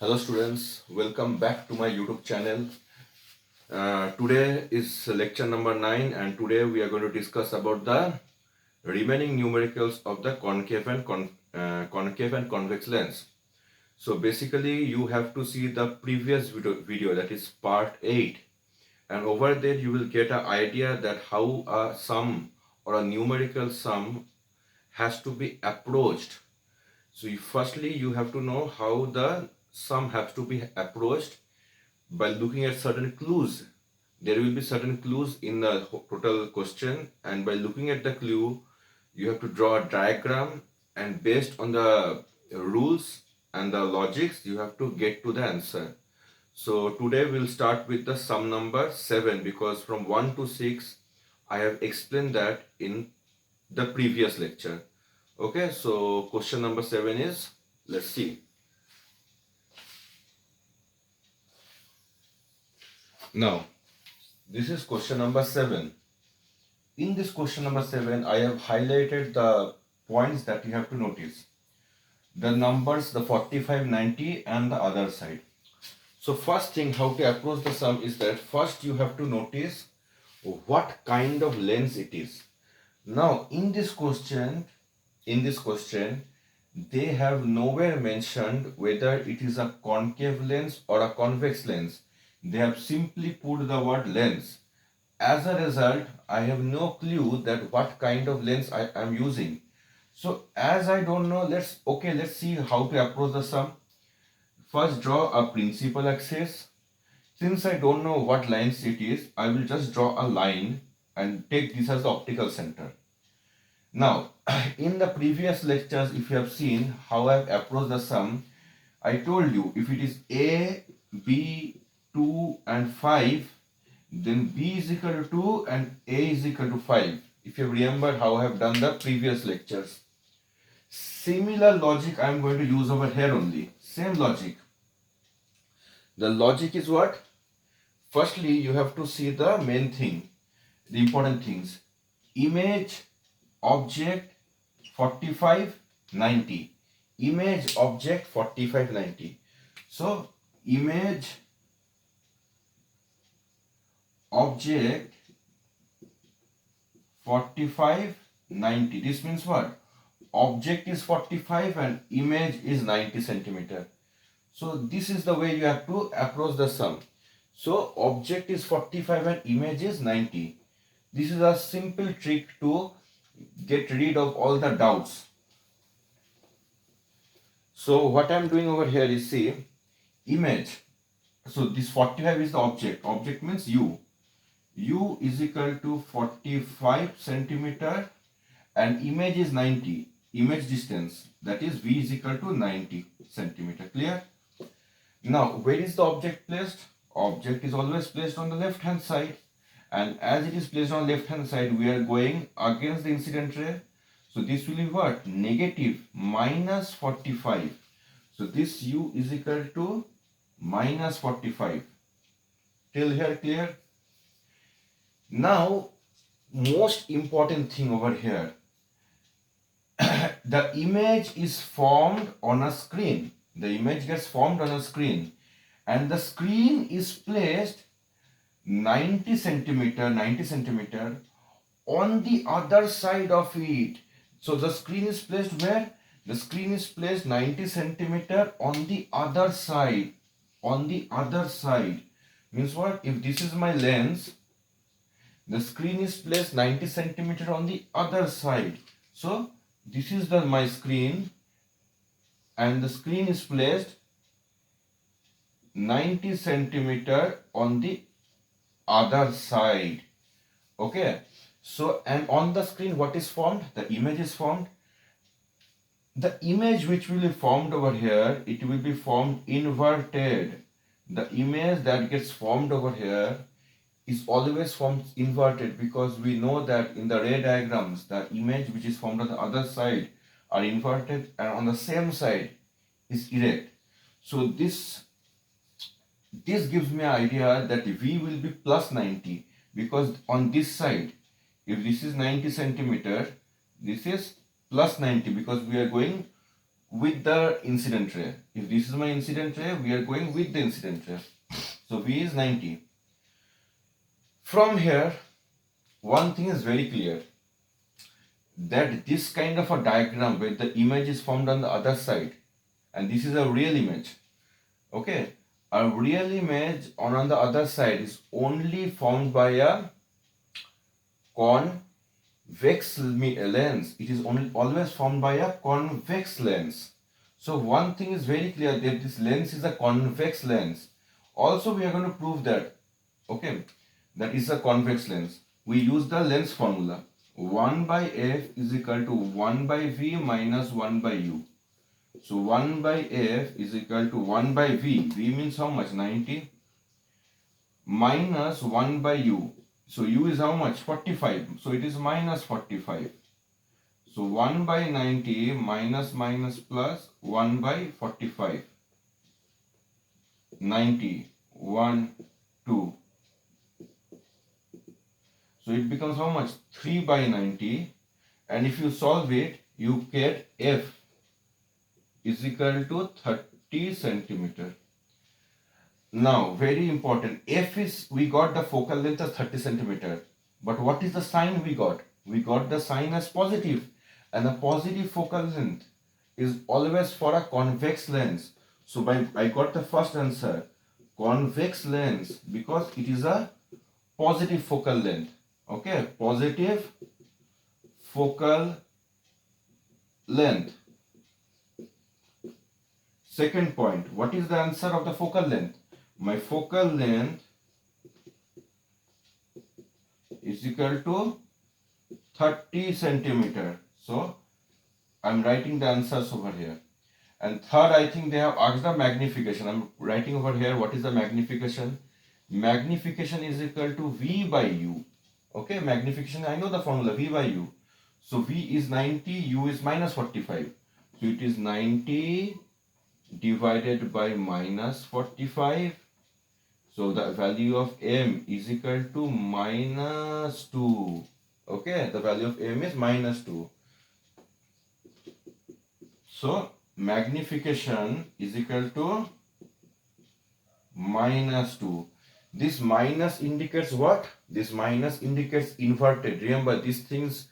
Hello students, welcome back to my YouTube channel. Today is lecture number 9 and today we are going to discuss about the remaining numericals of the concave and convex lens. So basically you have to see the previous video that is part 8, and over there you will get an idea that how a sum or a numerical sum has to be approached. So firstly you have to know how the sum has to be approached by looking at certain clues. There will be certain clues in the total question, and by looking at the clue you have to draw a diagram, and based on the rules and the logics you have to get to the answer. So today we'll start with the sum number 7, because from 1 to 6 I have explained that in the previous lecture. Okay, so question number 7 is, let's see. Now this is question number 7. In this question number 7, I have highlighted the points that you have to notice. The numbers, the 45, 90 and the other side. So first thing, how to approach the sum is that first you have to notice what kind of lens it is. Now in this question, they have nowhere mentioned whether it is a concave lens or a convex lens. They have simply put the word lens. As a result, I have no clue that what kind of lens I am using. So as I don't know, let's see how to approach the sum. First draw a principal axis. Since I don't know what lens it is, I will just draw a line and take this as the optical center. Now, in the previous lectures, if you have seen how I have approached the sum, I told you if it is A, B, 2 and 5, then B is equal to 2 and A is equal to 5. If you remember how I have done the previous lectures. Similar logic I am going to use over here only. Same logic. The logic is what? Firstly, you have to see the main thing, the important things. Image, object, 45, 90. Image, object, 45, 90. So, image, object, 45, 90. This means what? Object is 45 and image is 90 centimeter. So this is the way you have to approach the sum. So object is 45 and image is 90. This is a simple trick to get rid of all the doubts. So what I am doing over here is, see, image. So this 45 is the object. Object means u. U is equal to 45 centimeter and image is 90. Image distance, that is v is equal to 90 centimeter. Clear? Now where is the object placed? Object is always placed on the left hand side, and as it is placed on left hand side, we are going against the incident ray. So this will be what? Negative minus 45. So this u is equal to minus 45. Till here clear? Now most important thing over here, the image is formed on a screen. The image gets formed on a screen and the screen is placed 90 centimeter on the other side of it. So the screen is placed where? The screen is placed 90 centimeter on the other side. On the other side means what? If this is my lens, the screen is placed 90 centimeter on the other side. So this is my screen and the screen is placed 90 centimeter on the other side. Okay. So and on the screen what is formed? The image is formed. The image which will be formed over here, it will be formed inverted. The image that gets formed over here is always formed inverted, because we know that in the ray diagrams the image which is formed on the other side are inverted and on the same side is erect. So this gives me an idea that v will be plus 90, because on this side, if this is 90 centimeter, this is plus 90, because we are going with the incident ray. If this is my incident ray, we are going with the incident ray. So V is 90. From here, one thing is very clear, that this kind of a diagram where the image is formed on the other side, and this is a real image, okay, a real image on the other side is only formed by a convex lens. It is only always formed by a convex lens. So one thing is very clear, that this lens is a convex lens. Also we are going to prove that, okay, that is a convex lens. We use the lens formula. 1 by f is equal to 1 by v minus 1 by u. So 1 by f is equal to 1 by v. V means how much? 90. Minus 1 by u. So u is how much? 45. So it is minus 45. So 1 by 90 minus minus plus 1 by 45. 90. 1, 2. So it becomes how much? 3 by 90. And if you solve it, you get f is equal to 30 centimeter. Now, very important, f is, we got the focal length as 30 centimeter. But what is the sign we got? We got the sign as positive. And a positive focal length is always for a convex lens. So I got the first answer, convex lens, because it is a positive focal length. Okay, positive focal length. Second point, what is the answer of the focal length? My focal length is equal to 30 centimeter. So I'm writing the answers over here. And third, I think they have asked the magnification. I'm writing over here, what is the magnification? Magnification is equal to V by U. Okay, magnification, I know the formula, V by U. So V is 90, U is minus 45. So it is 90 divided by minus 45. So the value of M is equal to minus 2. Okay, the value of M is minus 2. So magnification is equal to minus 2. This minus indicates what? This minus indicates inverted. Remember, these things,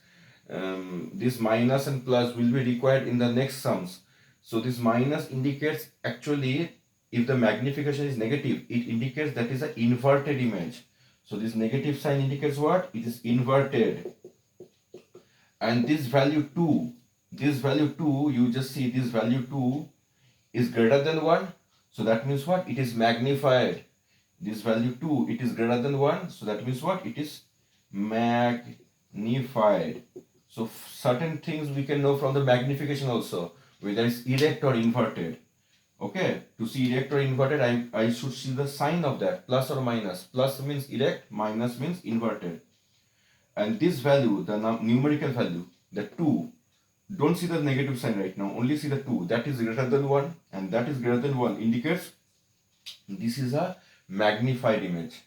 this minus and plus will be required in the next sums. So this minus indicates, actually, if the magnification is negative, it indicates that is an inverted image. So this negative sign indicates what? It is inverted. And this value 2, you just see this value 2 is greater than 1. So that means what? It is magnified. This value 2, it is greater than 1. So that means what? It is magnified. So certain things we can know from the magnification also, whether it's erect or inverted. Okay, to see erect or inverted, I should see the sign of that, plus or minus. Plus means erect, minus means inverted. And this value, the numerical value, the 2, don't see the negative sign right now, only see the 2. That is greater than 1 and that is greater than 1, indicates this is a magnified image.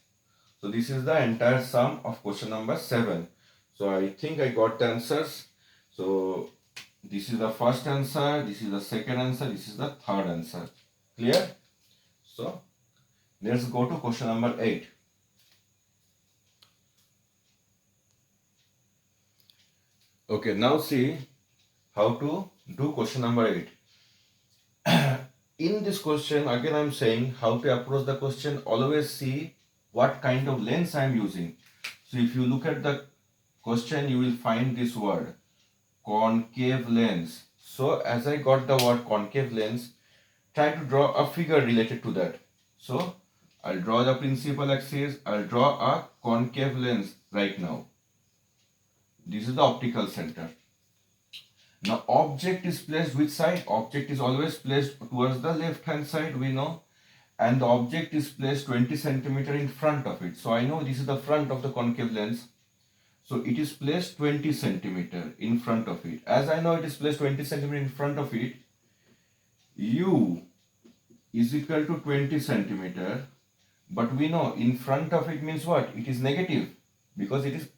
So this is the entire sum of question number 7. So I think I got the answers. So this is the first answer, this is the second answer, this is the third answer. Clear? So let's go to question number 8. Okay, now see how to do question number 8. In this question, again I am saying how to approach the question. Always see what kind of lens I am using. So if you look at the question, you will find this word, concave lens. So as I got the word concave lens, try to draw a figure related to that. So I'll draw the principal axis, I'll draw a concave lens right now. This is the optical center. Now object is placed which side? Object is always placed towards the left hand side, we know. And the object is placed 20 centimeter in front of it. So I know this is the front of the concave lens. So it is placed 20 centimeter in front of it. As I know it is placed 20 centimeter in front of it, U is equal to 20 centimeter. But we know in front of it means what? It is negative, because it is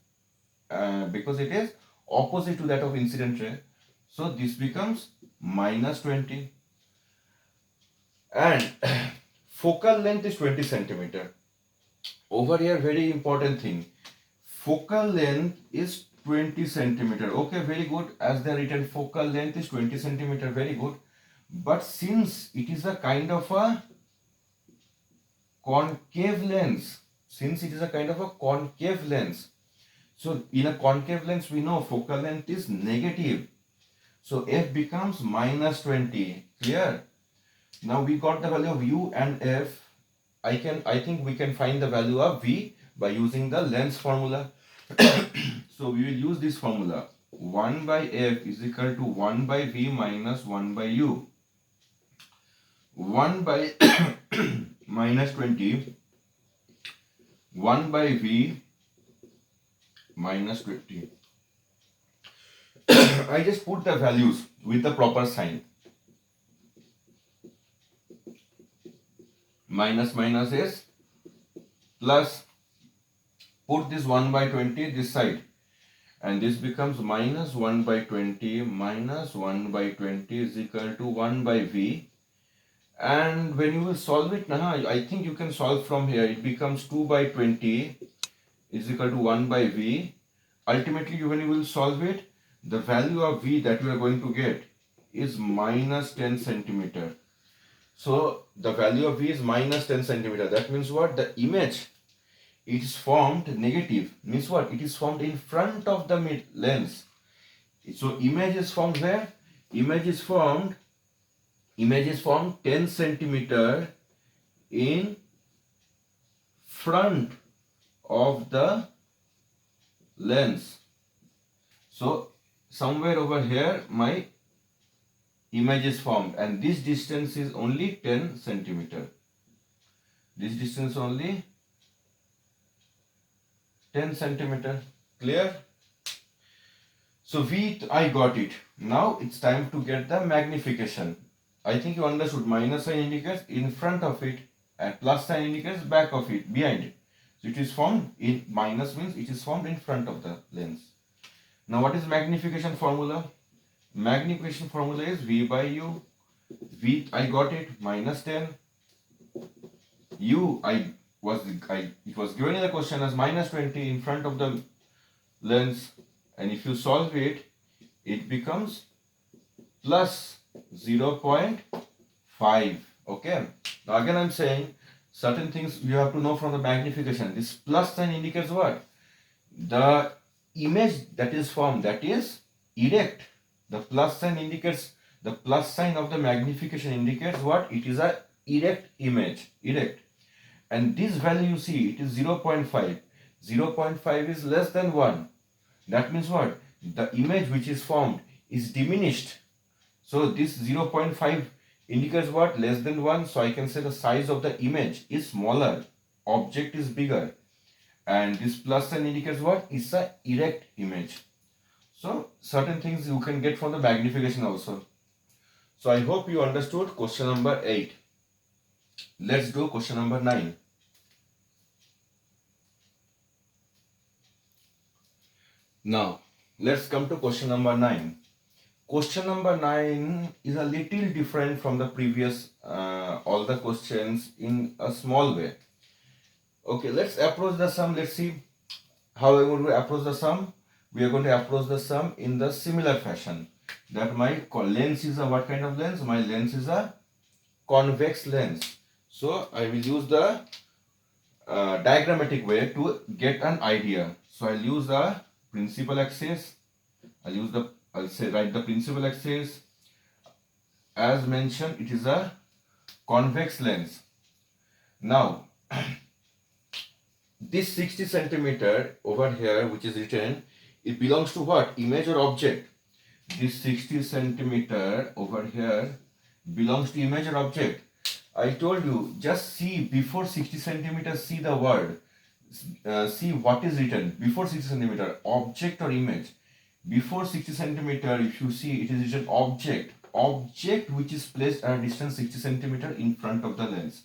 opposite to that of incident ray. So this becomes minus 20. And focal length is 20 centimeter. Over here, very important thing. Focal length is 20 centimeter. Okay, very good. As they are written, focal length is 20 centimeter. Very good. But since it is a kind of a concave lens, so in a concave lens, we know focal length is negative. So f becomes minus 20. Clear? Now we got the value of u and f. I think we can find the value of v by using the lens formula. So we will use this formula. 1 by f is equal to 1 by v minus 1 by u. 1 by minus 20, 1 by v minus 20. I just put the values with the proper sign. Minus minus is plus. Put this 1 by 20 this side, and this becomes minus 1 by 20 minus 1 by 20 is equal to 1 by v. And when you will solve it, I think you can solve from here. It becomes 2 by 20 is equal to 1 by v. Ultimately, when you will solve it, the value of v that you are going to get is minus 10 centimeter. So the value of v is minus 10 centimeter. That means what? The image, it is formed negative. Means what? It is formed in front of the lens. So image is formed where? Image is formed 10 centimeter in front of the lens. So somewhere over here my image is formed, and this distance is only 10 centimeter. This distance only 10 centimeter. Clear? So V, I got it. Now it's time to get the magnification. I think you understood. Minus sign indicates in front of it and plus sign indicates back of it, behind it. So it is formed in, minus means it is formed in front of the lens. Now what is magnification formula? Magnification formula is V by U. V, I got it, minus 10. U, it was given in the question as minus 20 in front of the lens, and if you solve it, it becomes plus 0.5. Okay. Now again I'm saying certain things you have to know from the magnification. This plus sign indicates what? The image that is formed, that is erect. The plus sign indicates, the plus sign of the magnification indicates what? It is a erect image, erect. And this value you see, it is 0.5. 0.5 is less than 1. That means what? The image which is formed is diminished. So this 0.5 indicates what? Less than 1. So I can say the size of the image is smaller. Object is bigger. And this plus sign indicates what? It's a erect image. So certain things you can get from the magnification also. So I hope you understood question number 8. Let's do question number 9. Now let's come to question number 9. Question number 9 is a little different from the previous all the questions in a small way. Okay, let's approach the sum. Let's see how we're going to approach the sum. We are going to approach the sum in the similar fashion. That my lens is a what kind of lens? My lens is a convex lens. So I will use the diagrammatic way to get an idea. So I'll use the principal axis. I'll say write the principal axis. As mentioned, it is a convex lens. Now this 60 centimeter over here which is written, it belongs to what? Image or object? This 60 centimeter over here belongs to image or object? I told you, just see before 60 centimeters, see the word. See what is written before 60 centimeter, object or image. Before 60 centimeter, if you see, it is written object. Object which is placed at a distance 60 centimeter in front of the lens.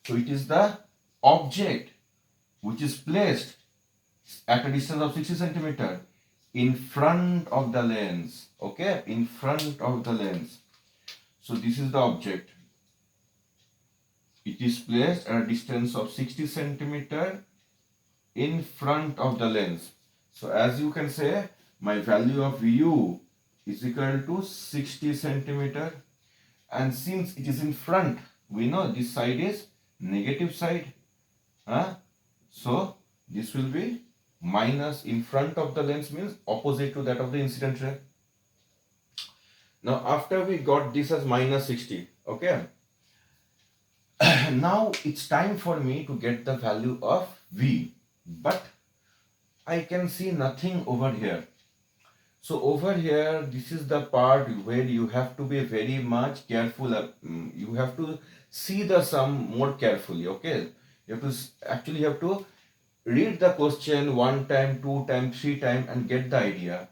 So it is the object which is placed at a distance of 60 centimeter in front of the lens. Okay, in front of the lens. So this is the object. It is placed at a distance of 60 centimeter in front of the lens. So as you can say, my value of u is equal to 60 centimeter, and since it is in front, we know this side is negative side. So this will be minus, in front of the lens means opposite to that of the incident ray. Now after we got this as minus 60, okay, now it's time for me to get the value of v, but I can see nothing over here. So over here, this is the part where you have to be very much careful. You have to see the sum more carefully, okay? You have to actually have to read the question one time, two time, three time and get the idea.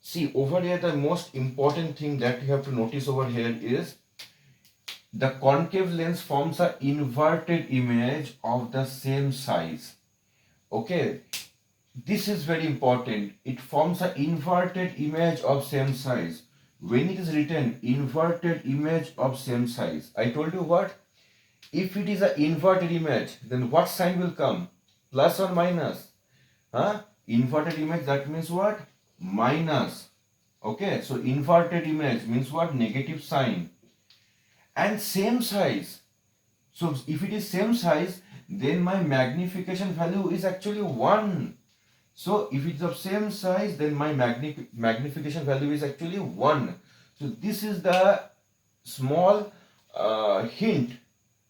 See over here, the most important thing that you have to notice over here is the concave lens forms an inverted image of the same size. Okay, this is very important. It forms an inverted image of same size. When it is written inverted image of same size, I told you what? If it is an inverted image, then what sign will come? Plus or minus? Inverted image, that means what? Minus. Okay, so inverted image means what? Negative sign. And same size. So if it is same size, then my magnification value is actually 1. So if it's of same size, then my magnification value is actually 1. So this is the small hint.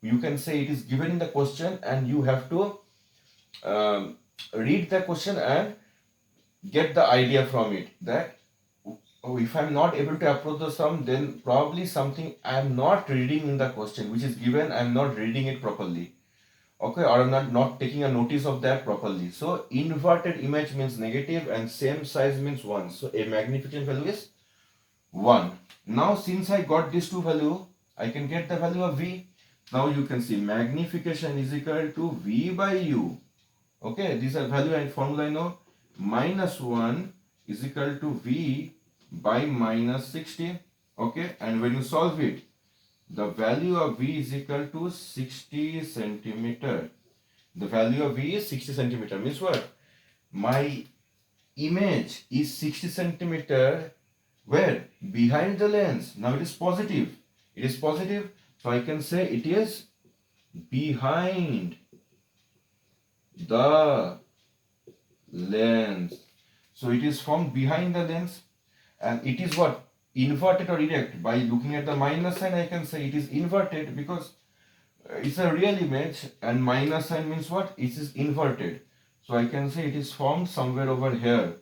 You can say it is given in the question, and you have to read the question and get the idea from it, that if I'm not able to approach the sum, then probably something I'm not reading in the question which is given, I'm not reading it properly. Okay, or I'm not taking a notice of that properly. So inverted image means negative and same size means 1. So a magnification value is 1. Now since I got these two value, I can get the value of v. Now you can see magnification is equal to v by u. Okay, these are value and formula I know. Minus 1 is equal to v by minus 60. Okay, and when you solve it, the value of v is equal to 60 centimeter. The value of v is 60 centimeter. Means what? My image is 60 centimeter. Where? Behind the lens. Now it is positive. It is positive. So I can say it is behind the lens. So it is formed behind the lens. And it is what? Inverted or erect. By looking at the minus sign, I can say it is inverted because it's a real image, and minus sign means what? It is inverted. So I can say it is formed somewhere over here.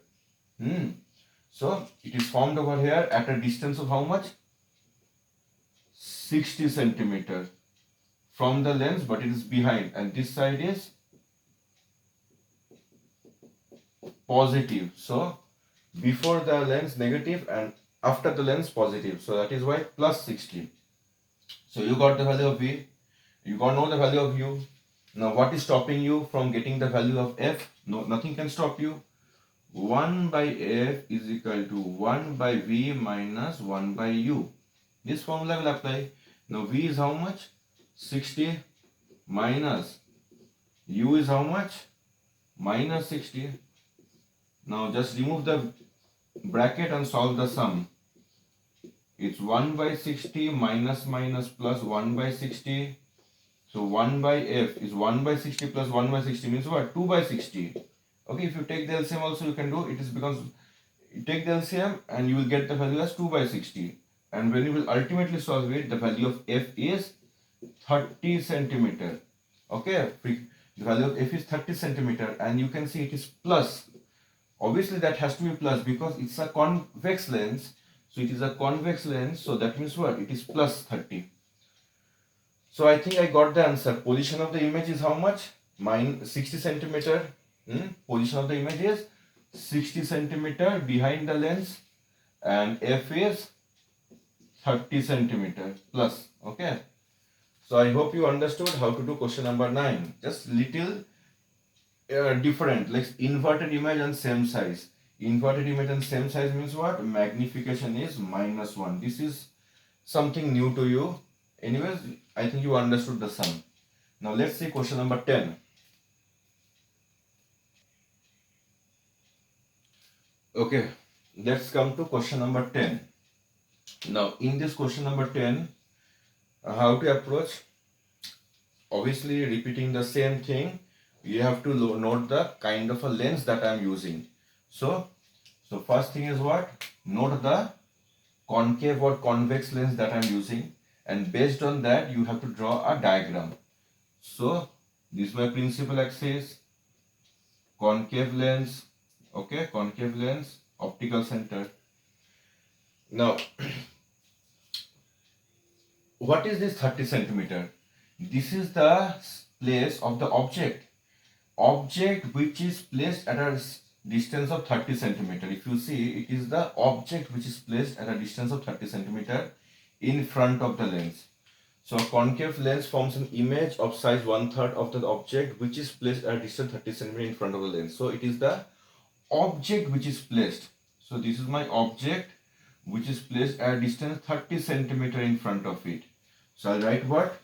So it is formed over here at a distance of how much? 60 centimeter from the lens, but it is behind, and this side is positive. So before the lens negative and after the lens positive. So that is why plus 60. So you got the value of v. You got know the value of u. Now what is stopping you from getting the value of f? No, nothing can stop you. 1 by f is equal to 1 by v minus 1 by u. This formula will apply. Now v is how much? 60 minus u is how much? Minus 60. Now just remove the bracket and solve the sum. It's 1 by 60 minus minus plus 1 by 60. So 1 by f is 1 by 60 plus 1 by 60 means what? 2 by 60. Okay, if you take the LCM also you can do. It is because you take the LCM and you will get the value as 2 by 60. And when you will ultimately solve it, the value of f is 30 centimeter. Okay, the value of f is 30 centimeter, and you can see it is plus. Obviously that has to be plus because it's a convex lens. So it is a convex lens, so that means what? It is plus 30. So I think I got the answer. Position of the image is how much? 60 centimeter. Position of the image is 60 centimeter behind the lens, and f is 30 centimeter plus. Okay. So I hope you understood how to do question number 9. Just little different, like inverted image and same size. Inverted image and same size means what? Magnification is minus 1. This is something new to you. Anyways, I think you understood the sum. Now let's see question number 10. Okay, let's come to question number 10. Now in this question number 10, how to approach? Obviously repeating the same thing, you have to note the kind of a lens that I am using. So first thing is what? Note the concave or convex lens that I am using, and based on that you have to draw a diagram. So this is my principal axis, concave lens, okay, concave lens, optical center. Now what is this 30 centimeter? This is the place of the object which is placed at a distance of 30 centimeter. If you see, it is the object which is placed at a distance of 30 centimeter in front of the lens. So a concave lens forms an image of size 1/3 of the object which is placed at a distance 30 centimeter in front of the lens. So it is the object which is placed. So this is my object which is placed at a distance 30 centimeter in front of it. So I'll write what?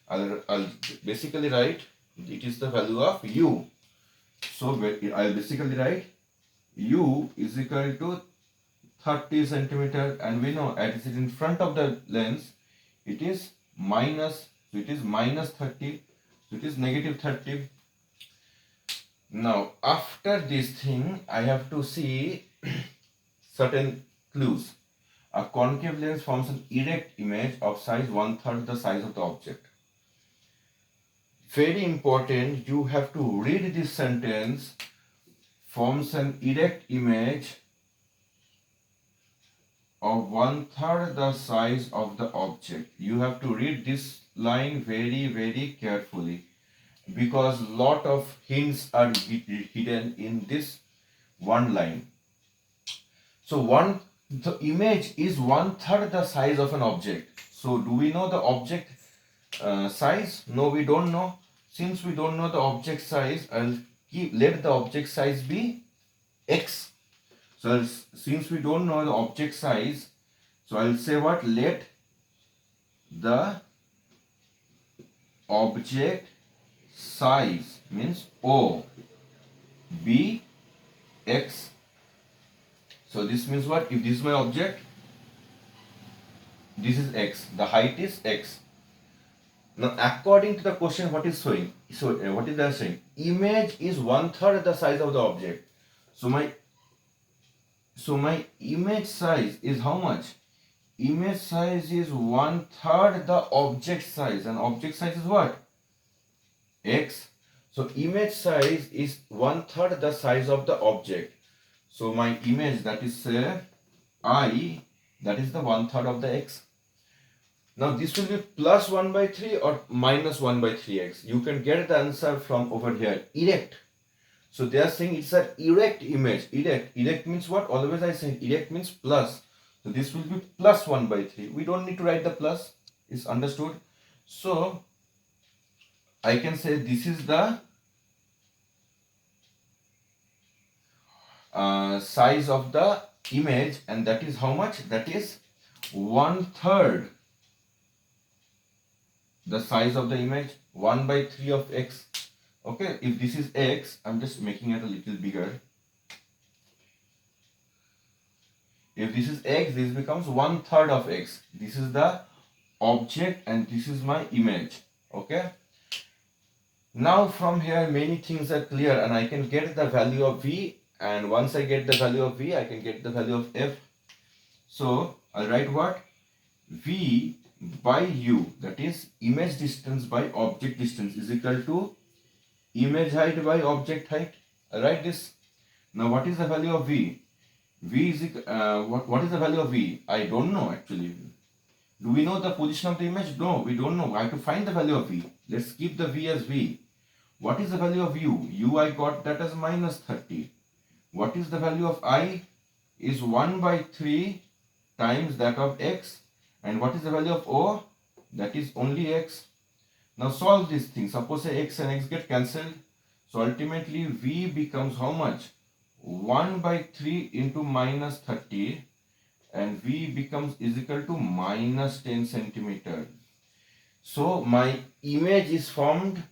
I'll basically write, it is the value of u. So I'll basically write u is equal to 30 centimeter, and we know as it is in front of the lens, it is minus, so it is minus 30, so it is negative 30. Now after this thing I have to see certain clues. A concave lens forms an erect image of size 1/3 the size of the object. Very important, you have to read this sentence, forms an erect image of 1/3 the size of the object. You have to read this line very, very carefully, because lot of hints are hidden in this one line. So the image is 1/3 the size of an object. So do we know the object size? No, we don't know. Since we don't know the object size, I'll let the object size be x. So since we don't know the object size, so I'll say what? Let the object size, means O, be x. So this means what? If this is my object, this is x, the height is x. Now according to the question, what is showing? So what is that saying? Image is 1/3 the size of the object. So my image size is how much? Image size is 1/3 the object size, and object size is what? X. So image size is 1/3 the size of the object. So my image, that is I, that is the 1/3 of the x. Now this will be plus 1/3 or minus 1/3x. You can get the answer from over here, erect. So they are saying it's an erect image. Erect means what? Always I say erect means plus. So this will be plus 1/3. We don't need to write the plus. It's understood. So I can say this is the size of the image, and that is how much? That is 1/3 the size of the image, 1/3 of x. Okay, if this is x, I'm just making it a little bigger. If this is x, this becomes 1/3 of x. This is the object and this is my image. Okay. Now from here many things are clear, and I can get the value of v, and once I get the value of v, I can get the value of f. So I'll write what? V by u, that is image distance by object distance, is equal to image height by object height. I'll write this. Now what is the value of v? V is what is the value of v? I don't know actually. Do we know the position of the image? No, we don't know. I have to find the value of v. Let's keep the v as v. What is the value of u? U I got that as minus 30. What is the value of I? Is 1/3 times that of x. And what is the value of O? That is only x. Now solve this thing. Suppose x and x get cancelled. So ultimately v becomes how much? 1/3 into minus 30. and V becomes is equal to minus 10 centimeter. So my image is formed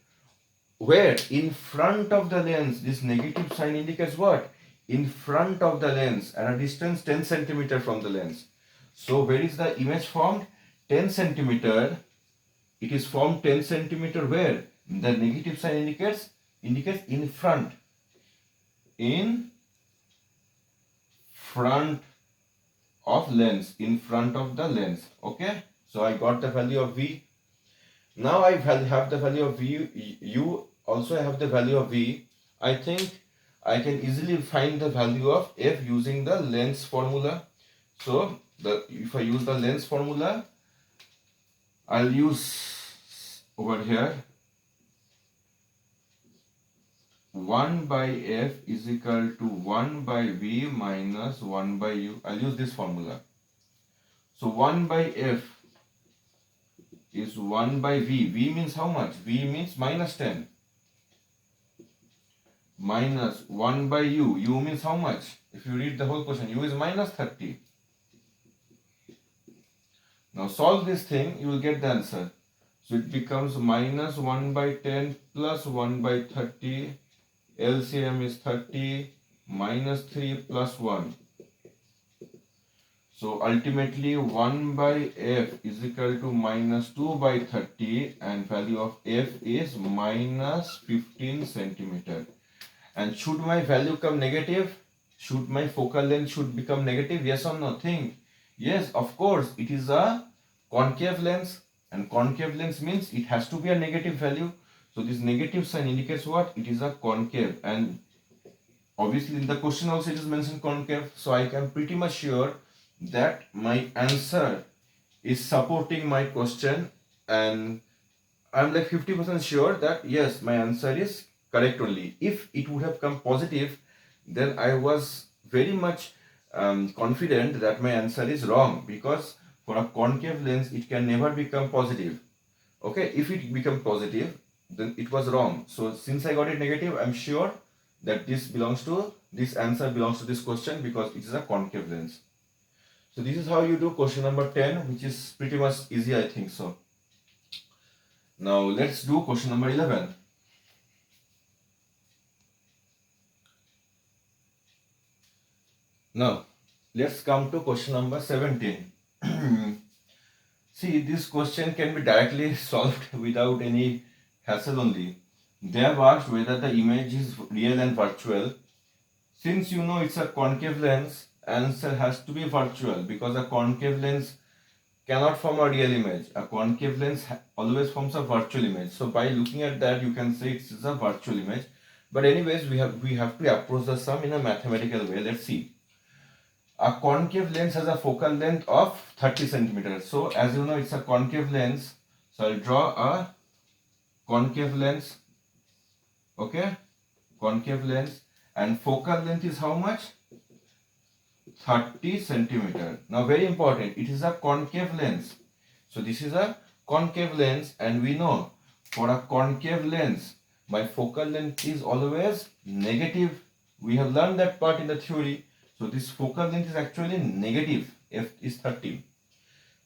where? In front of the lens. This negative sign indicates what? In front of the lens at a distance 10 centimeter from the lens. So where is the image formed? 10 centimeter. It is formed 10 centimeter where? The negative sign indicates in front. In front of lens. In front of the lens. Okay. So I got the value of V. Now I have the value of V. You also have the value of V. I think I can easily find the value of F using the lens formula. So if I use the lens formula, I'll use over here 1 by F is equal to 1 by V minus 1 by U. I'll use this formula. So 1 by F is 1 by V. V means how much? V means minus 10. Minus 1 by U. U means how much? If you read the whole question, U is minus 30. Now solve this thing, you will get the answer. So it becomes minus 1 by 10 plus 1 by 30. LCM is 30 minus 3 plus 1. So ultimately 1 by F is equal to minus 2 by 30 and value of F is minus 15 centimeter. And should my value come negative? Should my focal length should become negative? Yes or no? Think. Yes, of course, it is a concave lens, and concave lens means it has to be a negative value. So this negative sign indicates what? It is a concave, and obviously in the question also it is mentioned concave. So I am pretty much sure that my answer is supporting my question, and I'm like 50% sure that yes, my answer is correct only. If it would have come positive, then I was very much confident that my answer is wrong, because for a concave lens it can never become positive. Okay, if it become positive, then it was wrong. So since I got it negative, I'm sure that this answer belongs to this question because it is a concave lens. So this is how you do question number 10, which is pretty much easy, I think so. Now let's do question number 11. Now let's come to question number 17. See, this question can be directly solved without any hassle only. They have asked whether the image is real and virtual. Since you know it's a concave lens, answer has to be virtual, because a concave lens cannot form a real image. A concave lens always forms a virtual image. So by looking at that, you can say it's a virtual image. But anyways, we have to approach the sum in a mathematical way. Let's see. A concave lens has a focal length of 30 centimeters. So as you know, it's a concave lens. So I'll draw a concave lens. Okay, concave lens, and focal length is how much? 30 centimeter. Now very important, it is a concave lens. So this is a concave lens, and we know for a concave lens, my focal length is always negative. We have learned that part in the theory. So this focal length is actually negative. F is 30.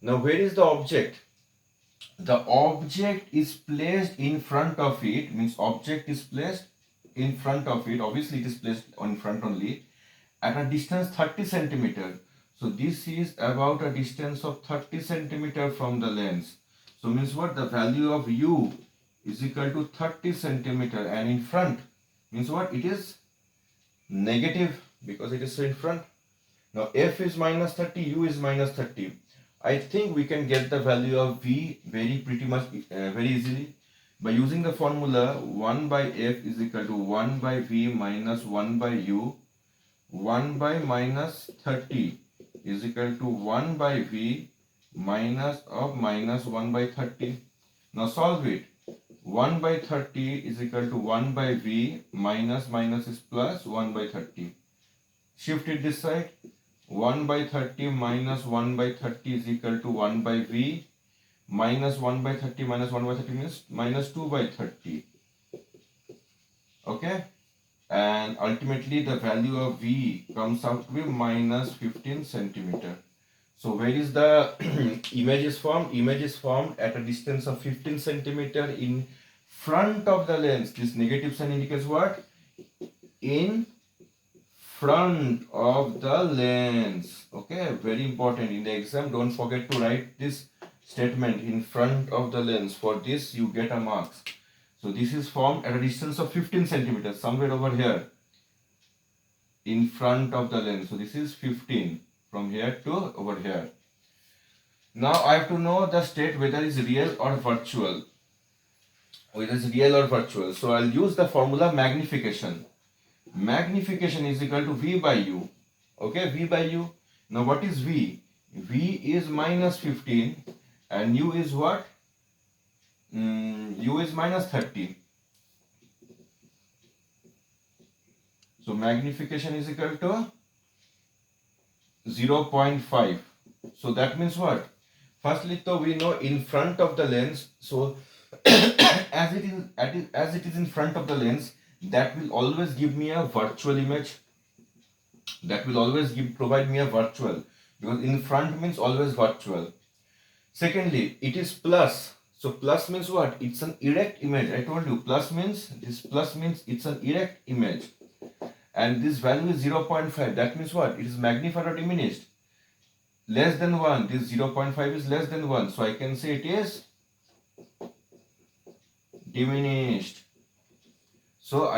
Now where is the object? The object is placed in front of it, means object is placed in front of it. Obviously it is placed in front only, at a distance 30 centimeter. So this is about a distance of 30 centimeter from the lens. So means what? The value of U is equal to 30 centimeter, and in front means what? It is negative because it is in front. Now F is minus 30, U is minus 30. I think we can get the value of V very easily by using the formula 1 by F is equal to 1 by V minus 1 by U. 1 by minus 30 is equal to 1 by V minus 1 by 30. Now solve it. 1 by 30 is equal to 1 by V minus is plus 1 by 30. Shift it this side. 1 by 30 minus 1 by 30 is equal to 1 by V minus 1 by 30 minus 1 by 30 means minus 2 by 30. Okay, and ultimately the value of V comes out to be minus 15 centimeter. So where is the image is formed? Image is formed at a distance of 15 centimeter in front of the lens. This negative sign indicates what? In front of the lens. Okay, very important in the exam. Don't forget to write this statement in front of the lens. For this you get a marks. So this is formed at a distance of 15 centimeters, somewhere over here, in front of the lens. So this is 15 from here to over here. Now I have to know the state whether it's real or virtual. Whether it's real or virtual. So I'll use the formula magnification. Magnification is equal to V by U. Okay, V by U. Now what is V? V is minus 15 and U is what? U is minus 30. So magnification is equal to 0.5. So that means what? Firstly, so we know in front of the lens. So as it is in front of the lens, that will always give me a virtual image. That will always provide me a virtual, because in front means always virtual. Secondly, it is plus. So plus means what? It's an erect image. I told you plus means it's an erect image. And this value is 0.5. That means what? It is magnified or diminished. Less than 1. This 0.5 is less than 1. So I can say it is diminished. So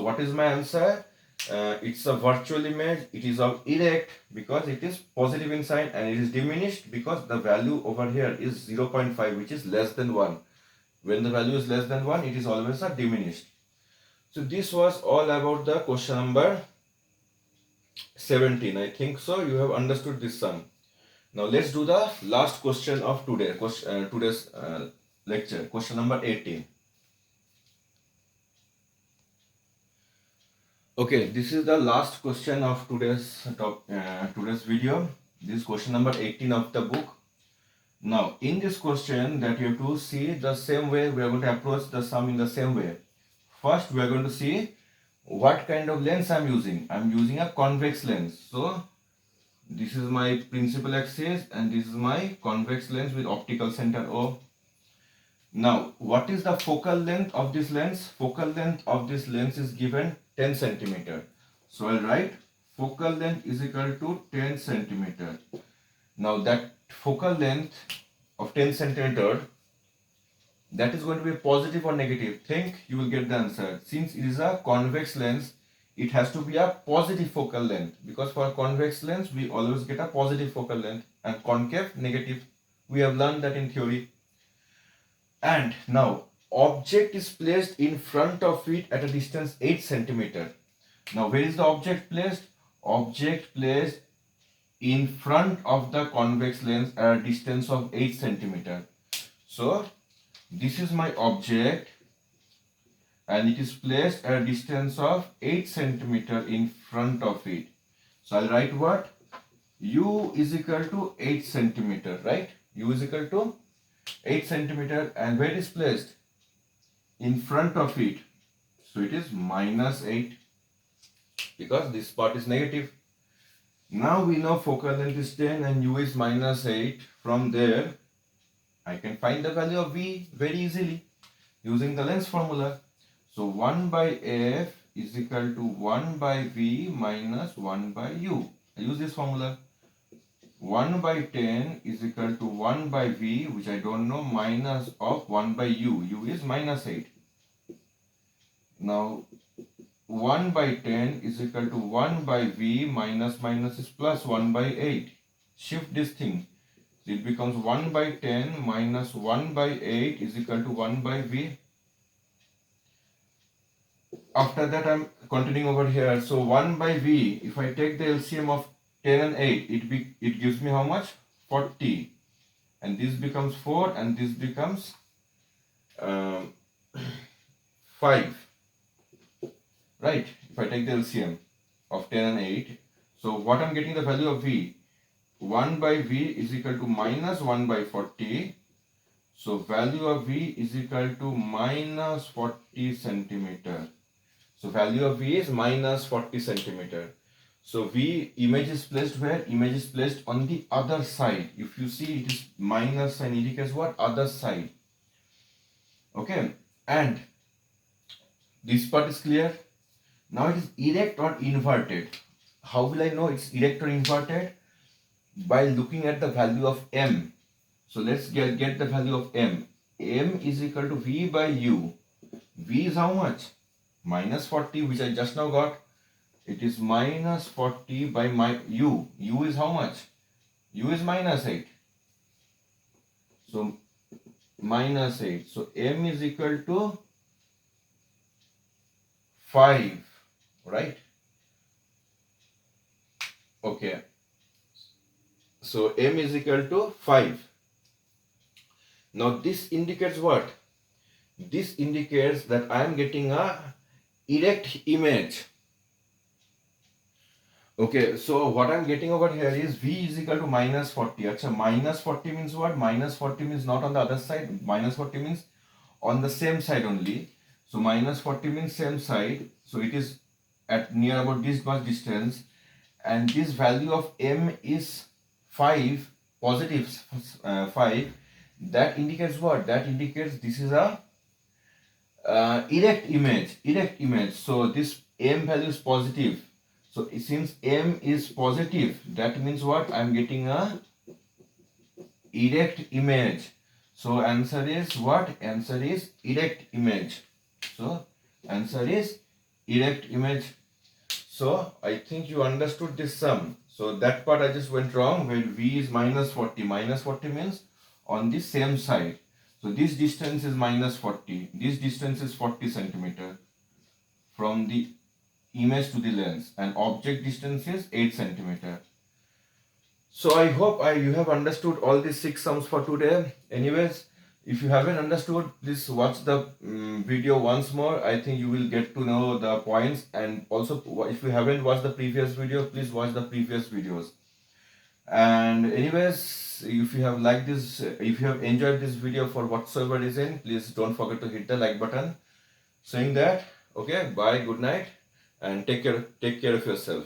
what is my answer? It's a virtual image. It is of erect because it is positive in sign, and it is diminished because the value over here is 0.5, which is less than 1. When the value is less than 1, it is always a diminished. So this was all about the question number 17. I think so you have understood this sum. Now let's do the last question of today's lecture, question number 18. Okay, this is the last question of today's video. This is question number 18 of the book. Now, in this question, that you have to see the same way, we are going to approach the sum in the same way. First, we are going to see what kind of lens I am using. I am using a convex lens. So, this is my principal axis and this is my convex lens with optical center O. Now, what is the focal length of this lens? Focal length of this lens is given 10 centimeter. So I'll write focal length is equal to 10 centimeter. Now that focal length of 10 centimeter, that is going to be positive or negative. Think you will get the answer. Since it is a convex lens, it has to be a positive focal length, because for a convex lens we always get a positive focal length and concave negative. We have learned that in theory. And now object is placed in front of it at a distance 8 centimeter. Now where is the object placed? Object placed in front of the convex lens at a distance of 8 centimeter. So this is my object and it is placed at a distance of 8 centimeter in front of it. So I'll write what? U is equal to 8 centimeter, right? U is equal to 8 centimeter, and where it is placed? In front of it. So it is minus 8, because this part is negative. Now we know focal length is 10 and U is minus 8. From there, I can find the value of V very easily using the lens formula. So 1 by F is equal to 1 by V minus 1 by U. I use this formula. 1 by 10 is equal to 1 by V, which I don't know, minus of 1 by U. U is minus 8. Now 1 by 10 is equal to 1 by V minus minus is plus 1 by 8. Shift this thing. It becomes 1 by 10 minus 1 by 8 is equal to 1 by V. After that I am continuing over here. So 1 by V, if I take the LCM of 10 and 8, it gives me how much? 40. And this becomes 4 and this becomes 5. Right? If I take the LCM of 10 and 8. So what I'm getting the value of V? 1 by V is equal to minus 1 by 40. So value of V is equal to minus 40 centimeter. So value of V is minus 40 centimeter. So V image is placed where? Image is placed on the other side. If you see, it is minus sign indicates what? Other side. Okay, and this part is clear. Now it is erect or inverted. How will I know it's erect or inverted? By looking at the value of M. So let's get the value of M. M is equal to V by U. V is how much? Minus 40, which I just now got. It is minus 40 by my U. U is how much? U is minus 8. So minus 8. So M is equal to 5. Right? Okay. So M is equal to 5. Now this indicates what? This indicates that I am getting a erect image. Okay, so what I'm getting over here is V is equal to minus 40. Achha, minus 40 means what? Minus 40 means not on the other side. Minus 40 means on the same side only. So minus 40 means same side. So it is at near about this much distance. And this value of M is 5, positive 5. That indicates what? That indicates this is a erect image. So this M value is positive. So since M is positive, that means what? I am getting a erect image. So answer is what? Answer is erect image. So answer is erect image. So I think you understood this sum. So that part I just went wrong where V is minus 40. Minus 40 means on the same side. So this distance is minus 40. This distance is 40 centimeter from the image to the lens, and object distance is 8 centimeter. So I hope you have understood all these 6 sums for today. Anyways, if you haven't understood, please watch the video once more. I think you will get to know the points, and also if you haven't watched the previous video, please watch the previous videos. And anyways, if you have liked this, if you have enjoyed this video for whatsoever reason, please don't forget to hit the like button. Saying that, okay, bye, good night, and take care of yourself.